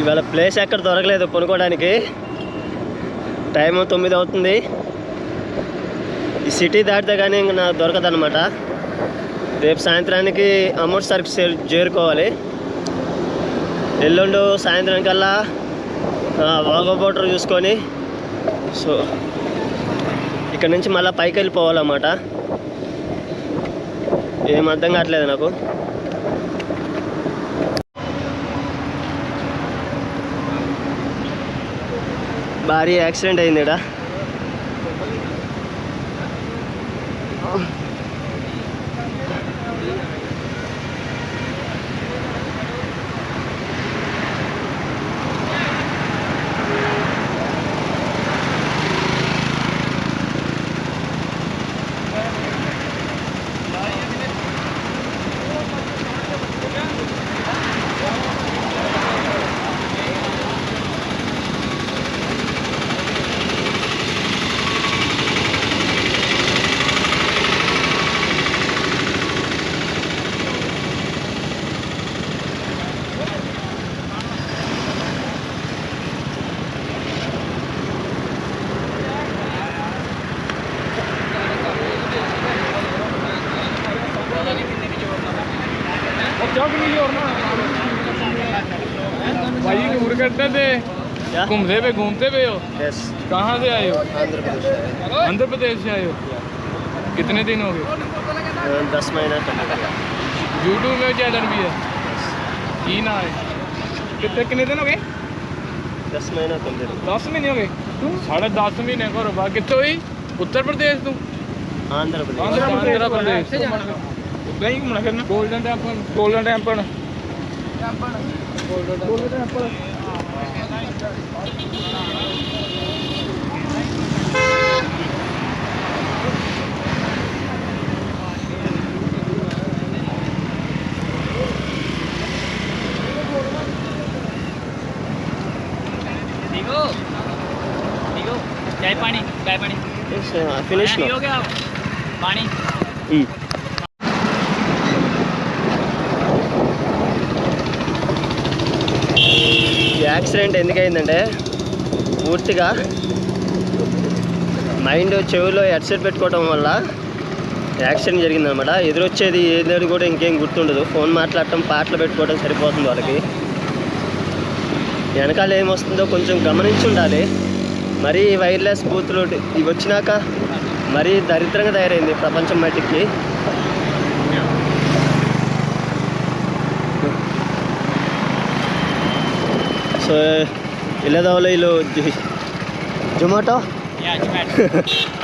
ఇవాళ ప్లేస్ ఎక్కడ దొరకలేదు కొనుక్కోవడానికి. టైం 9 అవుతుంది. ఈ సిటీ దాటితే కానీ ఇంక నాకు దొరకదనమాట. రేపు సాయంత్రానికి అమౌంట్ సర్కిల్ చేరుకోవాలి. ఎల్లుండు సాయంత్రం కల్లా వాఘా బోర్డర్ చూసుకొని సో ఇక్కడ నుంచి మళ్ళీ పైకి వెళ్ళిపోవాలన్నమాట. ఏం అర్థం కావట్లేదు నాకు. భారీ యాక్సిడెంట్ అయింది ఇక్కడ. भाई टूर करते थे, घूमते पे हो? यस. कहाँ से आए हो? आंध्र प्रदेश से आए हो? कितने दिन हो गए? 10 महीना तक. यूट्यूब में चैनल भी है की ना है? कितने दिन हो गए? 10 महीना तुम दे 10 महीने हो गए. 10.5 महीने करो बा कितों ही उत्तर प्रदेश तू आंध्र प्रदेश. गोल्डन टेम्पल चाय पानी फिनिश हो गया पानी. యాక్సిడెంట్ ఎందుకయిందంటే పూర్తిగా మైండ్ చెవిలో హెడ్సెట్ పెట్టుకోవడం వల్ల యాక్సిడెంట్ జరిగిందనమాట. ఎదురొచ్చేది ఏది కూడా ఇంకేం గుర్తుండదు. ఫోన్ మాట్లాడటం, పాటలు పెట్టుకోవడం సరిపోతుంది వాళ్ళకి. వెనకాల ఏమొస్తుందో కొంచెం గమనించి ఉండాలి. మరీ వైర్లెస్ బూతులు ఇవి వచ్చినాక మరీ దరిద్రంగా తయారైంది ప్రపంచం మట్టికి. సో ఇలాదా వీళ్ళు జొమాటో.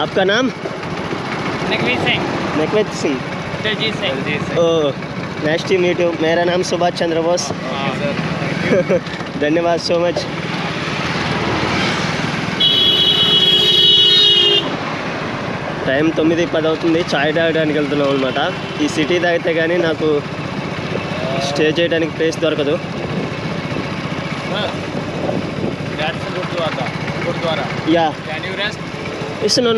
आपका नाम? नकवीत Singh. Oh nice to meet you. मेरा नाम सुभाष चंद्र बोस. धन्यवाद सो मच. టైం 9:10 అవుతుంది. చాయ్ తాగడానికి వెళ్తున్నాం అనమాట. ఈ సిటీ తాగితే కానీ నాకు స్టే చేయడానికి ప్లేస్ దొరకదు. Yeah. Can you rest? Yes, no.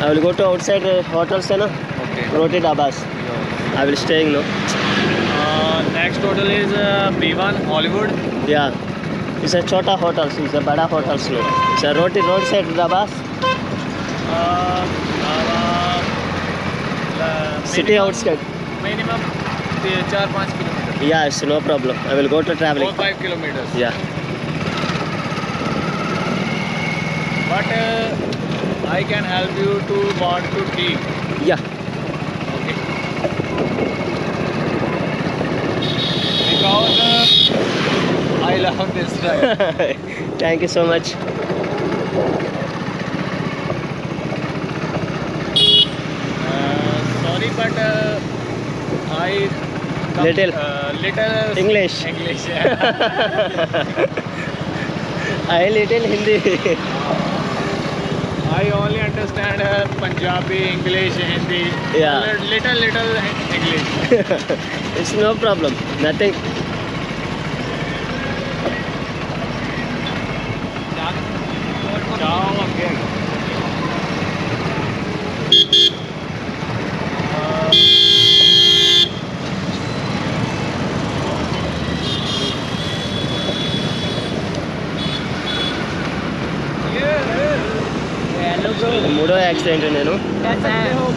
I will go to outside hotels, na? Okay. Roti Dabas. I will staying, no? Next hotel is B1 Hollywood. Yeah. It's a chota hotels. It's a bada hotels, no? It's a roadside Dabas. City outskirts. Minimum 4-5 kilometers. Yes, no problem. I will go to traveling. 4-5 kilometers. Yeah. But I can help you to want to tea. Yeah. Okay. Because I love this drive. Thank you so much. Sorry, but I Little English. I little Hindi. I only understand Punjabi, English, Hindi. Yeah. Little English. It's no problem. Nothing. Ciao again. Student हूँ నేను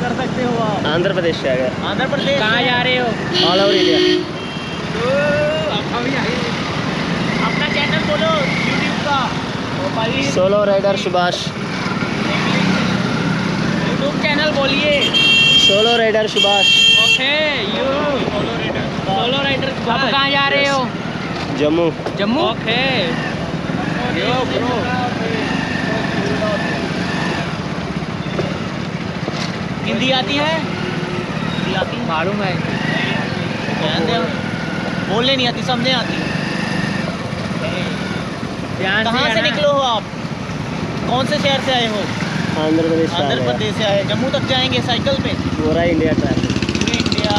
कर सकते हो आप आंध्र प्रदेश से आ गया आंध्र प्रदेश कहाँ जा रहे हो ऑल ओवर इंडिया अपना चैनल बोलो यूट्यूब का solo rider Subhash YouTube channel बोलिए solo rider Subhash okay you solo rider आप कहाँ जा रहे हो Jammu Jammu okay yo bro Hindi आती है मालूम है बोलने नहीं आती समझने आती कहाँ से निकलो हो आप कौन से शहर से आए हो आंध्र प्रदेश से आ आंध्र गया प्रदेश से आए जम्मू तक जाएंगे साइकिल पे पूरा इंडिया ट्रैफिक पूरे इंडिया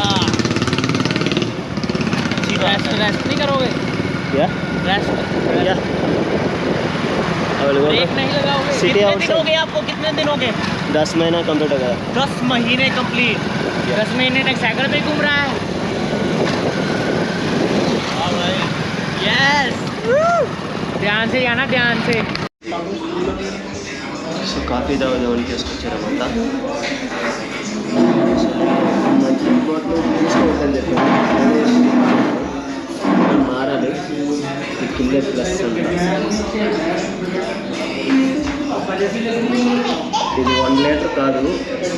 रेस्ट रेस्ट नहीं करोगे या रेस्ट या अवेलेबल ब्रेक नहीं लगाओगे City कितने outside. दिन हो गए आपको कितने दिन हो गए 10 महीना कंप्लीट हो गया 10 महीने कंप्लीट 10 महीने तक साइकिल पे घूम रहा है हाँ भाई यस ध्यान से जाना ध्यान से సో కాఫీ తాగుదామని తీసుకొచ్చారన్నమాట మంచి బాటిల్ తీసుకోవద్దని చెప్పాను మారాలి ఇది కింద ప్లస్ ఇది 1 లీటర్ కాదు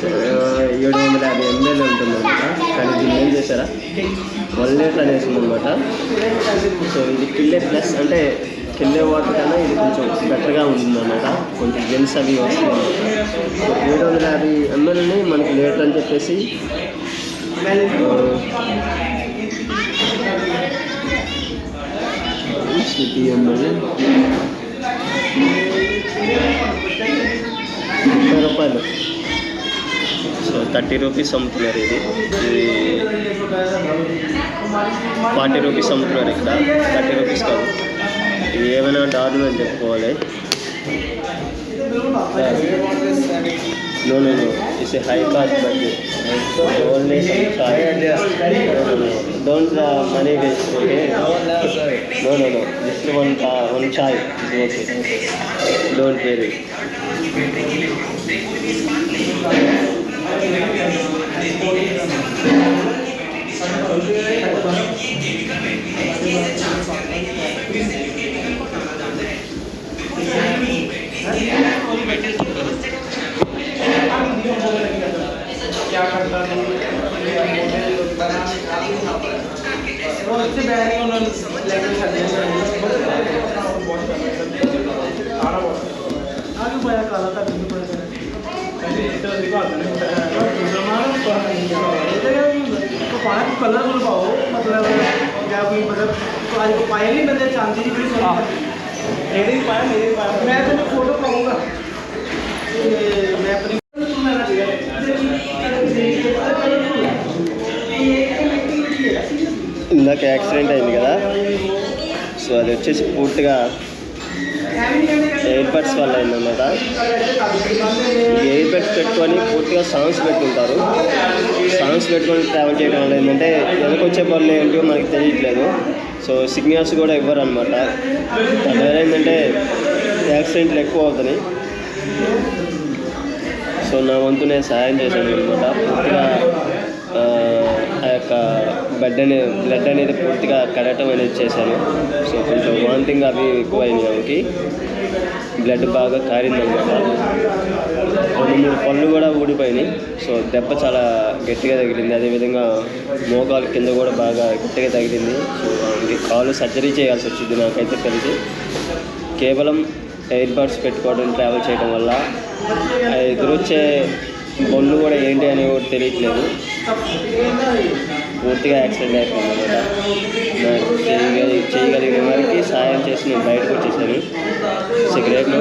750 ml ఉంటుందన్నమాట కానీ దీన్ని ఏం చేశారా 1 లీటర్ అనేసి ఉందన్నమాట సో ఇది కిల్లే ప్లస్ అంటే కిల్లే వాటర్ కన్నా ఇది కొంచెం బెటర్గా ఉంటుందన్నమాట కొంచెం జెన్స్ అవి వస్తుంది 750 mlని మనకి లీటర్ అని చెప్పేసి సిటీ ml 30 రూపాయలు సో 30 రూపీస్ అమ్ముతున్నారు ఇది 40 రూపీస్ అమ్ముతున్నారు ఇక్కడ 30 రూపీస్ కాదు ఇది ఏమైనా దారుణం అని చెప్పుకోవాలి no no no it's a high cost budget only chai don't money waste okay no no no just one chai is okay don't worry colourful पाओ मतलब क्या कोई मतलब तो आज को पायल नहीं बंदे चांदी की बड़ी सोनी मेरे ही पाया मैं तो फोटो पाऊंगा मैं अपनी ఇందాక యాక్సిడెంట్ అయింది కదా సో అది వచ్చేసి పూర్తిగా ఎయిర్ బడ్స్ వల్ల అయిందన్నమాట ఈ ఎయిర్ బడ్స్ పెట్టుకొని పూర్తిగా సాంగ్స్ పెట్టుకుంటారు సాంగ్స్ పెట్టుకొని ట్రావెల్ చేయడం వల్ల ఏంటంటే వెనకొచ్చే పనులు ఏంటో మనకి తెలియట్లేదు సో సిగ్నల్స్ కూడా ఇవ్వరు అనమాట దానివల్ల ఏంటంటే యాక్సిడెంట్లు ఎక్కువ అవుతున్నాయి సో నా వంతు నేను సహాయం చేశాను అనమాట పూర్తిగా ఆ యొక్క బ్లడ్ అనేది పూర్తిగా కడటం అనేది చేశాను సో కొంచెం వామిటింగ్ అవి ఎక్కువైనాయి ఆమెకి బ్లడ్ బాగా కారిందనమాట 2-3 పళ్ళు కూడా ఊడిపోయినాయి సో దెబ్బ చాలా గట్టిగా తగిలింది అదేవిధంగా మోకాలు కింద కూడా బాగా గట్టిగా తగిలింది సో ఆమెకి కాలు సర్జరీ చేయాల్సి వచ్చింది నాకైతే తెలిసి కేవలం ఎయిర్ బడ్స్ పెట్టుకోవడం ట్రావెల్ చేయడం వల్ల ఎదురొచ్చే పళ్ళు కూడా ఏంటి అని కూడా తెలియట్లేదు పూర్తిగా యాక్సిడెంట్ అయిపోయింది అనమాట చేయగలిగిన వారికి సహాయం చేసి నేను బయటకు వచ్చేసాను సిగరెట్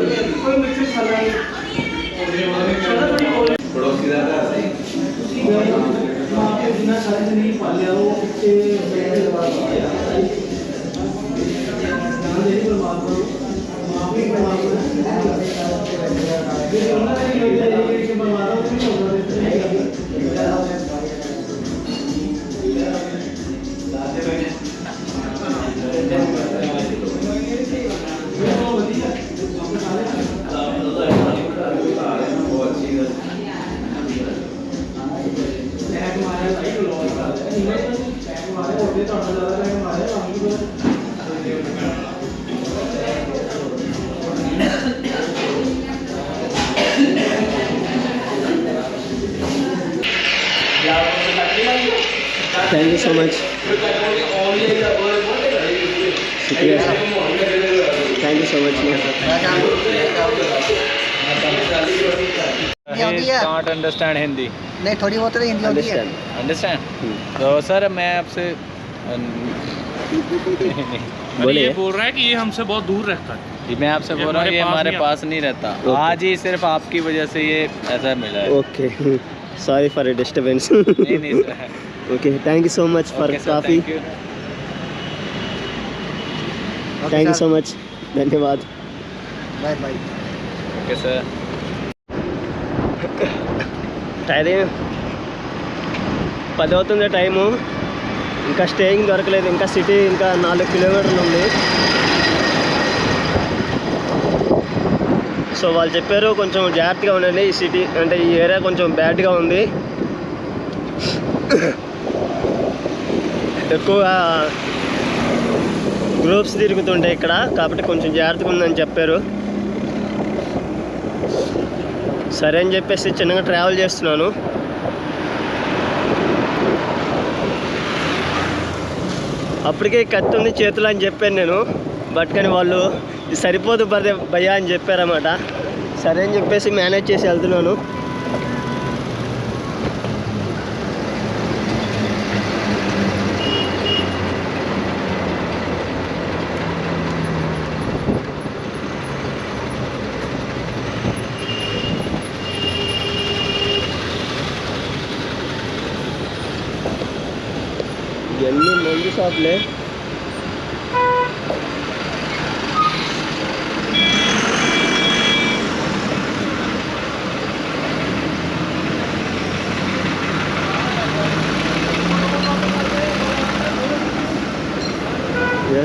होते तो ज़्यादा टाइम हमारे थैंक यू सो मच शुक्रिया sir thank you so much Can't understand Hindi. नहीं थोड़ी बहुत तो हिंदी होती है। Understand Understand? तो सर मैं आपसे बोले ये बोल रहा है कि ये हमसे बहुत दूर रहता है। जी मैं आपसे बोल रहा हूँ ये हमारे पास नहीं रहता। Okay. आज ही सिर्फ आपकी वजह से ये ऐसा मिला है। ओके सॉरी फॉर डिस्टर्बेंस नहीं नहीं sir. Okay thank you so much for Okay, sir, coffee thank you. Thank you so much ధన్యవాద్ bye bye. Okay sir. Time 10 అవుతుంది టైము ఇంకా స్టేయింగ్ దొరకలేదు ఇంకా సిటీ ఇంకా 4 కిలోమీటర్లు ఉంది సో వాళ్ళు చెప్పారు కొంచెం జాగ్రత్తగా ఉండండి ఈ సిటీ అంటే ఈ ఏరియా కొంచెం బ్యాడ్గా ఉంది ఎక్కువగా గ్రూప్స్ తిరుగుతుంటాయి ఇక్కడ కాబట్టి కొంచెం జాగ్రత్తగా ఉందని చెప్పారు సరే అని చెప్పేసి చిన్నగా ట్రావెల్ చేస్తున్నాను అప్పటికే కత్తి ఉంది చేతులు అని చెప్పాను నేను బట్ కానీ వాళ్ళు ఇది సరిపోదు భయ్యా అని చెప్పారన్నమాట సరే అని చెప్పేసి మేనేజ్ చేసి వెళ్తున్నాను ఇవన్నీ మందు షాపులే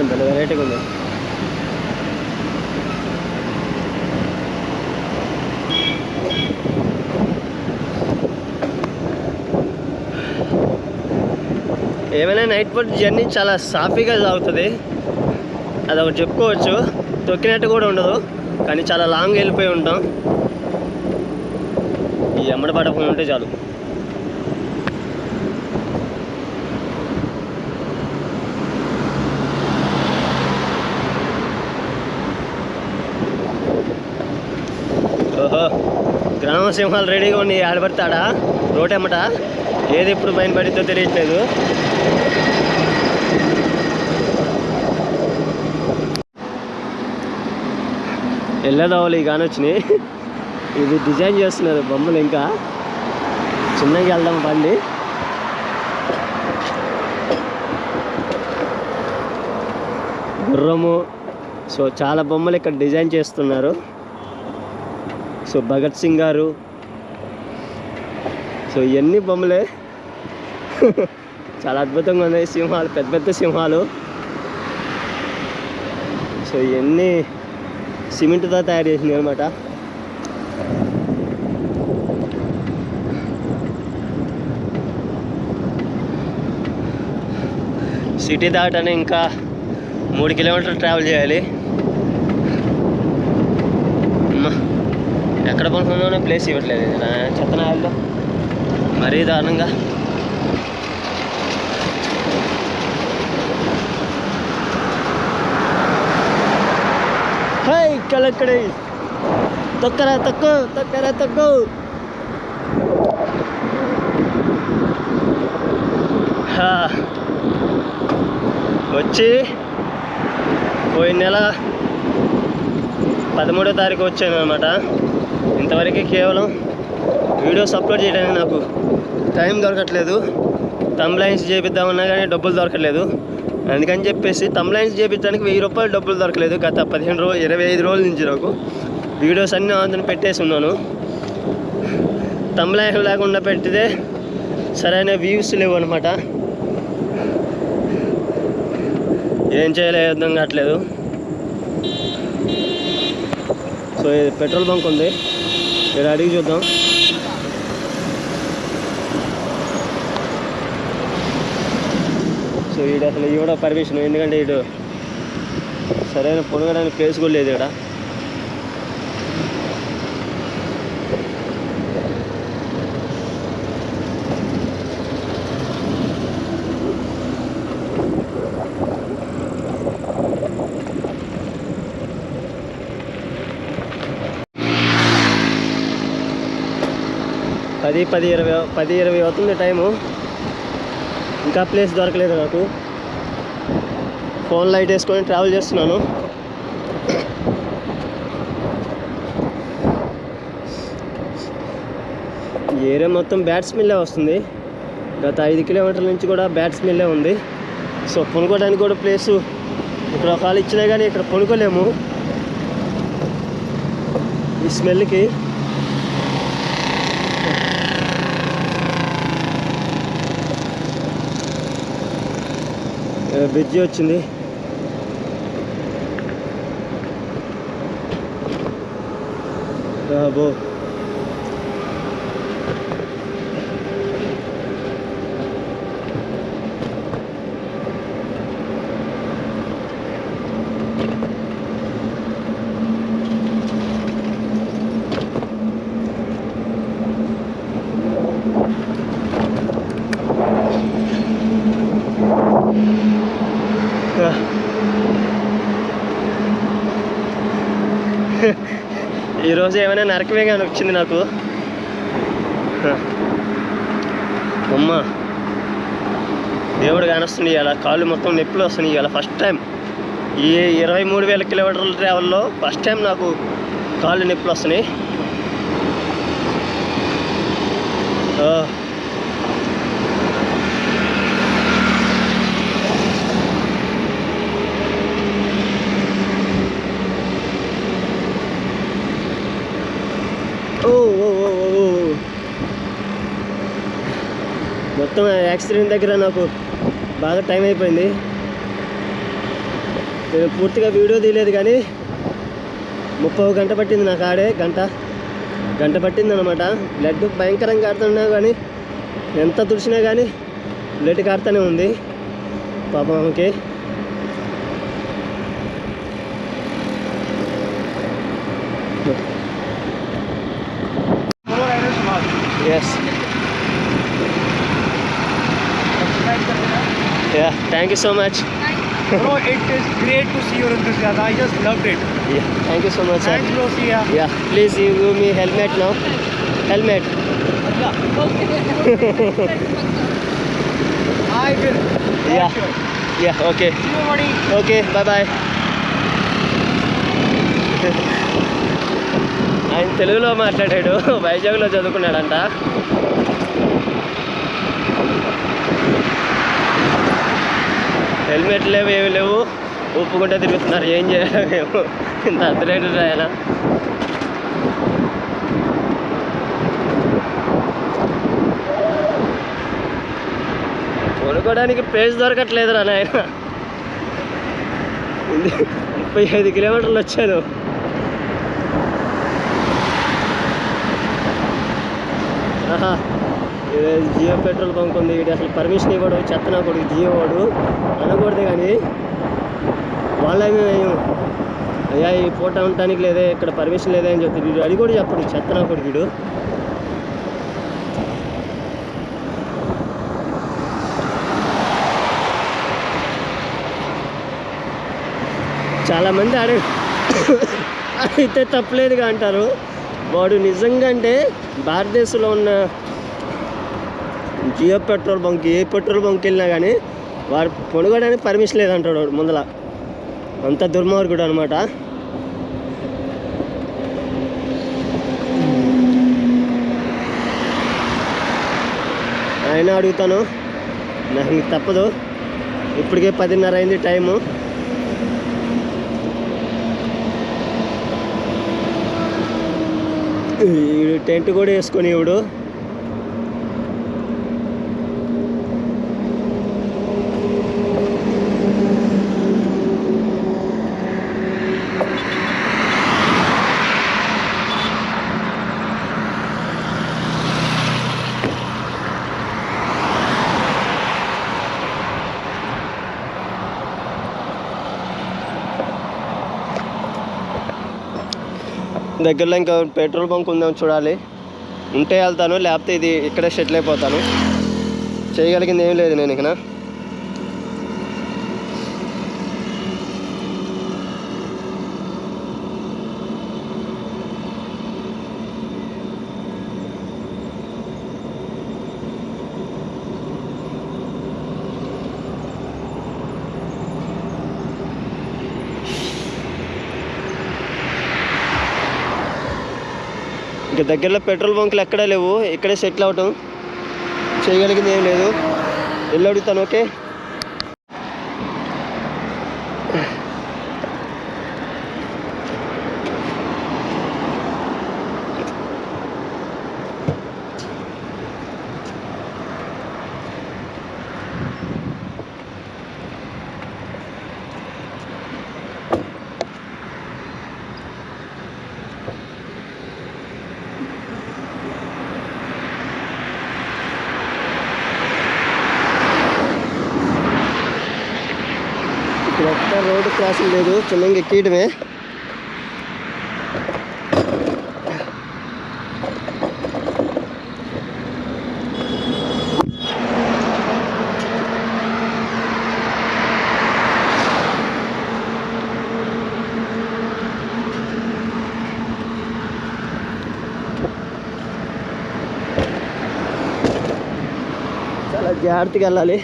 భలే వెరైటీగా ఉంది ఏమైనా నైట్ పూట జర్నీ చాలా సాఫీగా సాగుతుంది అదొకటి చెప్పుకోవచ్చు తొక్కినట్టు కూడా ఉండదు కానీ చాలా లాంగ్ వెళ్ళిపోయి ఉంటాం ఈ ఎమ్మడి పడకుండా ఉంటే చాలు ఓహో గ్రామ సింహాలు రెడీగా ఉండి ఆడబడతాడా రోటెమ్మట ఏది ఎప్పుడు పైన పడిద్దో తెలియట్లేదు వెళ్ళేదావాలి కానీ వచ్చినాయి ఇది డిజైన్ చేస్తున్నారు బొమ్మలు ఇంకా చిన్నగా వెళ్దాం బండి గుర్రము సో చాలా బొమ్మలు ఇక్కడ డిజైన్ చేస్తున్నారు సో భగత్ సింగ్ గారు సో ఇవన్నీ బొమ్మలే చాలా అద్భుతంగా ఉన్నాయి సింహాలు పెద్ద పెద్ద సింహాలు సో ఇవన్నీ సిమెంట్తో తయారు చేసింది అనమాట సిటీ దాటని ఇంకా 3 కిలోమీటర్లు ట్రావెల్ చేయాలి ఎక్కడ పనుకున్నానో ప్లేస్ ఇవ్వట్లేదు చెత్తనాయాల్లో మరీ దారుణంగా హై కలక్కడి తొక్కరా తక్కువ వచ్చి పోయిన నెల 13వ తారీఖు వచ్చాను అనమాట ఇంతవరకు కేవలం వీడియోస్ అప్లోడ్ చేయడానికి నాకు టైం దొరకట్లేదు థంబ్నెయిల్స్ చేపిద్దామన్నా కానీ డబ్బులు దొరకట్లేదు అందుకని చెప్పేసి థంబ్నెయిల్స్ చేపించడానికి 1000 రూపాయలు డబ్బులు దొరకలేదు గత 25 రోజుల నుంచి నాకు వీడియోస్ అన్నీ ఆంధ్రని పెట్టేసి ఉన్నాను థంబ్నెయిల్ లేకుండా పెట్టితే సరైన వ్యూస్ లేవు అనమాట ఏం చేయలే అర్థం కావట్లేదు సో ఇది పెట్రోల్ బంక్ ఉంది ఇక్కడ అడిగి చూద్దాం సో వీడు అసలు ఇవ్వడం పర్మిషన్, ఎందుకంటే వీడు సరైన పొడగడానికి ప్లేస్ కూడా లేదు ఇక్కడ. పది ఇరవై అవుతుంది టైము, ఇంకా ప్లేస్ దొరకలేదు నాకు. ఫోన్ లైట్ వేసుకొని ట్రావెల్ చేస్తున్నాను. ఏరియా మొత్తం బ్యాట్ స్మెల్లే వస్తుంది. గత 5 కిలోమీటర్ల నుంచి కూడా బ్యాట్ స్మెల్లే ఉంది. సో కొనుక్కోవడానికి కూడా ప్లేసు ఇక్కడ ఒకవేళ ఇచ్చినా కానీ ఇక్కడ కొనుక్కోలేము ఈ స్మెల్కి. బ్రిడ్జి వచ్చింది. బో ఈరోజు ఏమైనా నరకమే కానీ వచ్చింది నాకు. అమ్మ దేవుడు కానొస్తుంది ఇలా, కాళ్ళు మొత్తం నొప్పులు వస్తున్నాయి ఇలా. ఫస్ట్ టైం ఈ 23,000 కిలోమీటర్ల ట్రావెల్లో ఫస్ట్ టైం నాకు కాళ్ళు నొప్పులు వస్తున్నాయి. మొత్తం యాక్సిడెంట్ దగ్గర నాకు బాగా టైం అయిపోయింది. నేను పూర్తిగా వీడియో తీయలేదు కానీ 30 గంట పట్టింది నాకు. ఆడే గంట పట్టింది అనమాట. బ్లడ్ భయంకరంగా కారుతున్నా కానీ, ఎంత తుడిచినా కానీ బ్లడ్ కారుతూనే ఉంది పాపం ఆమెకి. Yes, yeah, thank you so much. Bro, it is great to see your enthusiasm. I just loved it. Yeah, thank you so much. Thanks, bro. See ya. Yeah, please you give me helmet now. Helmet. I will. Yeah. Sure. Yeah, okay. See you, buddy. Okay, bye. ఆయన తెలుగులో మాట్లాడాడు, వైజాగ్లో చదువుకున్నాడంట. Helmet లేవు, ఏమి లేవు, ఒప్పుకుంటే తిరుగుతున్నారు. ఏం చేయలేము, ఇంత అర్థరేటు ఆయన. కొనుక్కోవడానికి ప్లేస్ దొరకట్లేదురా నాయన. 35 కిలోమీటర్లు వచ్చాను. ఆహా, జియో పెట్రోల్ బంక్ ఉంది. వీడు అసలు పర్మిషన్ ఇవ్వడు, చెత్తనా కొడుకు. జియో వాడు అనకూడదు కానీ వాళ్ళేమో అయ్యా ఈ ఫోటో ఉండటానికి లేదే, ఇక్కడ పర్మిషన్ లేదే అని చెప్తాడు. వీడు అది కూడా చెప్పడు, చెత్తనా కొడుకు వీడు. చాలామంది అడిగితే తప్పలేదుగా అంటారు. వాడు నిజంగా అంటే భారతదేశంలో ఉన్న జియో పెట్రోల్ బంక్, ఏ పెట్రోల్ బంక్ వెళ్ళినా కానీ వాడు కొనుగోడానికి పర్మిషన్ లేదంటాడు వాడు ముందల. అంత దుర్మార్గుడు అనమాట. అయినా అడుగుతాను, నాకు ఇంక తప్పదు. ఇప్పటికే 10:30 అయింది టైము. టెంట్ కూడా వేసుకొని ఇవిడు దగ్గరలో ఇంకా పెట్రోల్ బంక్ ఉందేమో చూడాలి, ఉంటే వెళ్తాను, లేకపోతే ఇది ఇక్కడే సెటిల్ అయిపోతాను. చేయగలిగింది ఏం లేదు నేను ఇక. ఇంకా దగ్గరలో పెట్రోల్ బంకులు ఎక్కడా లేవు, ఇక్కడే సెటిల్ అవటం, చేయగలిగింది ఏం లేదు. వెళ్ళి అడుగుతాను. ఓకే, ఇక్కడ ఎక్కడ రోడ్డు క్రాసింగ్ లేదు, చిన్నగా ఎక్కియడమే. చాలా జాగ్రత్తగా వెళ్ళాలి.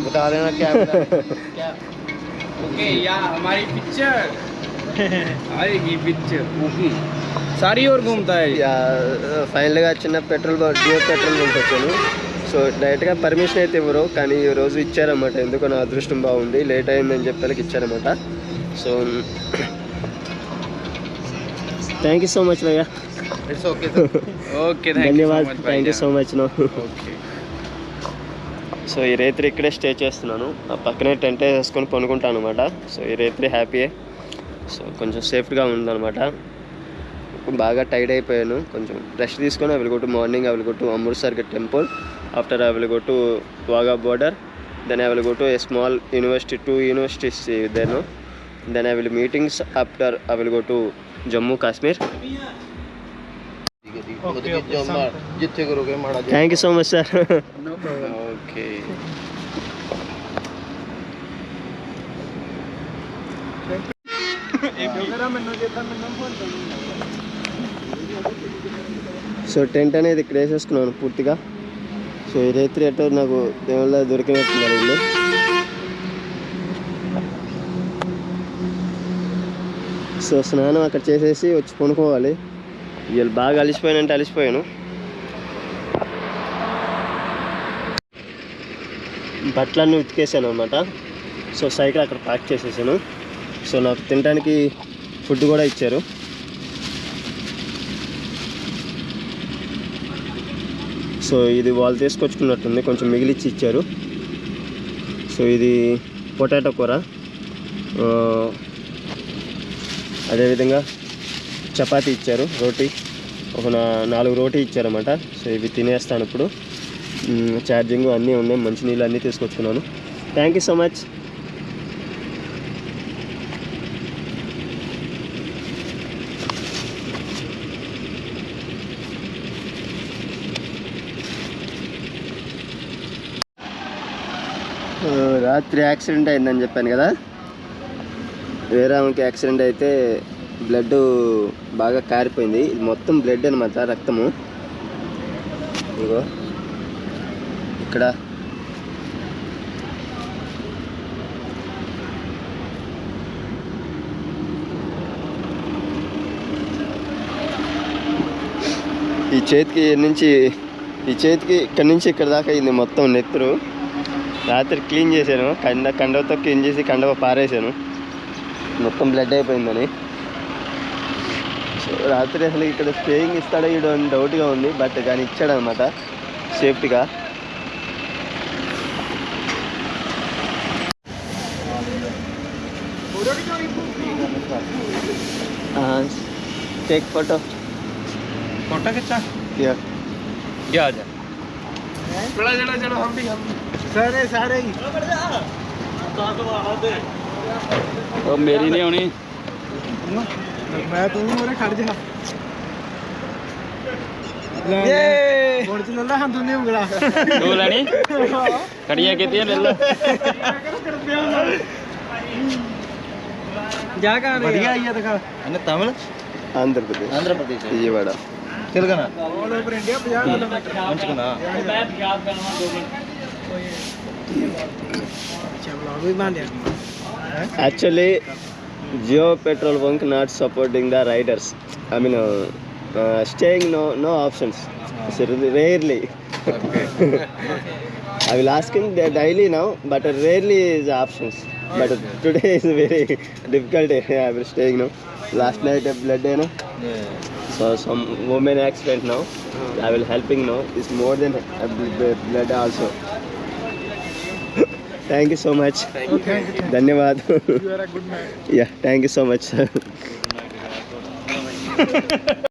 बता देना क्या क्या ओके या हमारी पिक्चर आएगी पिक्चर ओके सारी और घूमता है ఫైనల్గా చిన్న పెట్రోల్ డ్యూ పెట్రోల్ బంక్ వచ్చాను. సో డైరెక్ట్గా పర్మిషన్ అయితే ఇవ్వరు, కానీ ఈ రోజు ఇచ్చారన్నమాట. ఎందుకో నా అదృష్టం బాగుంది, లేట్ అయిందని చెప్పి ఇచ్చారన్నమాట. So thank you so much భయ్యా. इट्स ओके ओके ధన్యవాద్, thank you so much. Okay. So ఈ రాత్రి ఇక్కడే స్టే చేస్తున్నాను, ఆ పక్కనే టెంట్ వేసుకొని పనుకుంటాను అనమాట. సో ఈ రాత్రి హ్యాపీయే. సో కొంచెం సేఫ్గా ఉందన్నమాట. బాగా టైర్డ్ అయిపోయాను, కొంచెం రెస్ట్ తీసుకొని I will go to morning, I will go to Amritsar temple. After I will go to Wagah border, then I will go to a small university, 2 universities there, no? Then I will meetings, after I will go to Jammu Kashmir. जितने करोगे माड़ा Thank you so much sir. Okay. So tent అనేది ఇక్కడ వేసేసుకున్నాను పూర్తిగా. So ఈ రాత్రి ఎటో నాకు దేవుళ్ళ దొరికినట్టున్నారు ఇల్లు. సో స్నానం అక్కడ చేసేసి వచ్చి కొనుక్కోవాలి. వీళ్ళు బాగా అలిసిపోయానంటే అలిసిపోయాను. బట్టలన్నీ ఉతికేసాను అనమాట. సో సైకిల్ అక్కడ పార్క్ చేసేసాను. సో నాకు తినడానికి ఫుడ్ కూడా ఇచ్చారు. సో ఇది వాళ్ళు తీసుకొచ్చుకున్నట్టుంది, కొంచెం మిగిలిచ్చి ఇచ్చారు. సో ఇది పొటాటో కూర, అదేవిధంగా చపాతీ ఇచ్చారు, రోటీ ఒక 4 రోటీ ఇచ్చారన్నమాట. సో ఇవి తినేస్తాను ఇప్పుడు. ఛార్జింగ్ అన్నీ ఉన్నాయి, మంచినీళ్ళు అన్నీ తీసుకొచ్చుకున్నాను. Thank you so much. రాత్రి యాక్సిడెంట్ అయిందని చెప్పాను కదా, వేరే ఆమెకి యాక్సిడెంట్ అయితే బ్లడ్ బాగా కారిపోయింది. ఇది మొత్తం బ్లడ్ అనమాట, రక్తము. ఇగో ఇక్కడ ఈ చేతికి ఇక్కడి నుంచి ఇక్కడ దాకా అయింది మొత్తం నెత్తురు. రాత్రి క్లీన్ చేశాను, కండవతో క్లీన్ చేసి కండవ పారేసాను, మొత్తం బ్లడ్ అయిపోయిందని. సో రాత్రి అసలు ఇక్కడ స్టేయింగ్ ఇస్తాడో ఇడు అని డౌట్గా ఉంది, బట్ కానీ ఇచ్చాడనమాట సేఫ్టీగా. Take photo. फोटो खींचा యా क्या आ जा चलो चलो चलो हम भी सारे सारे ही ओ मेरी नहीं होनी मैं तू मोरे खड़ जा ये ਹੁਣ ਚ ਲੱਲਾ ਹਾਂ ਦੁਨੀਆ ਉਂਗਲਾ दो लेनी कड़ियां कितनी ले लो जा कहां रे बढ़िया है दिखा अने Tamil Andhra Pradesh, Andhra Pradesh Vijayawada. Telangana all over India 50 kilometre मंचकना अच्छा ब्लॉग भी बन गया Actually, Jio petrol bunk not supporting the riders. I mean, staying no options. So rarely. I will ask him that daily now, but rarely is options. But today is very difficult. I will staying now. Last night a blood day now. So some women accident now. I will helping now. It's more than blood also. Thank you so much. Dhanyawad. You are a good man. Yeah, thank you so much, sir.